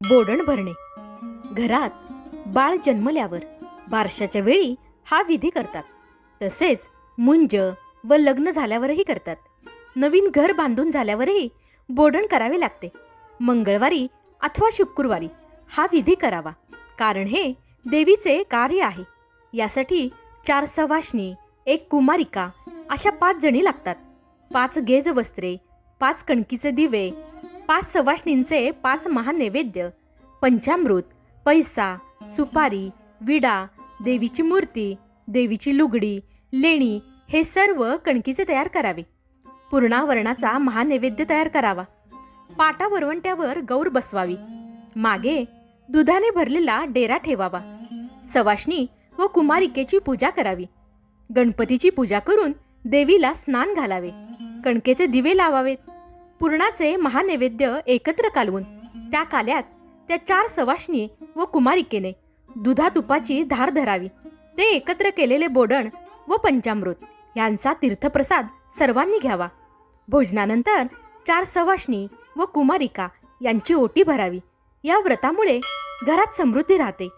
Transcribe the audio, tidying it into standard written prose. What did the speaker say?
बोडण भरणे. घरात बाळ जन्मल्यावर बारशाच्या वेळी हा विधी करतात. तसेच मुंज व लग्न झाल्यावरही करतात. नवीन घर बांधून झाल्यावरही बोडण करावे लागते. मंगळवारी अथवा शुक्रवारी हा विधी करावा, कारण हे देवीचे कार्य आहे. यासाठी 4 सवाष्णी, 1 कुमारिका अशा 5 जणी लागतात. 5 गेज वस्त्रे, 5 कणकीचे दिवे, 5 सवाष्णींचे 5 महानैवेद्य, पंचामृत, पैसा, सुपारी, विडा, देवीची मूर्ती, देवीची लुगडी, लेणी हे सर्व कणकीचे तयार करावे. पूर्णावरणाचा महानैवेद्य तयार करावा. पाटा वरवंट्यावर गौर बसवावी. मागे दुधाने भरलेला डेरा ठेवावा. सवाष्णी व कुमारिकेची पूजा करावी. गणपतीची पूजा करून देवीला स्नान घालावे. कणकेचे दिवे लावावेत. पूर्णाचे महानैवेद्य एकत्र कालवून त्या काल्यात त्या 4 सवाष्णी व कुमारिकेने दुधा तुपाची धार धरावी. ते एकत्र केलेले बोडण व पंचामृत यांचा तीर्थप्रसाद सर्वांनी घ्यावा. भोजनानंतर 4 सवाष्णी व कुमारिका यांची ओटी भरावी. या व्रतामुळे घरात समृद्धी राहते.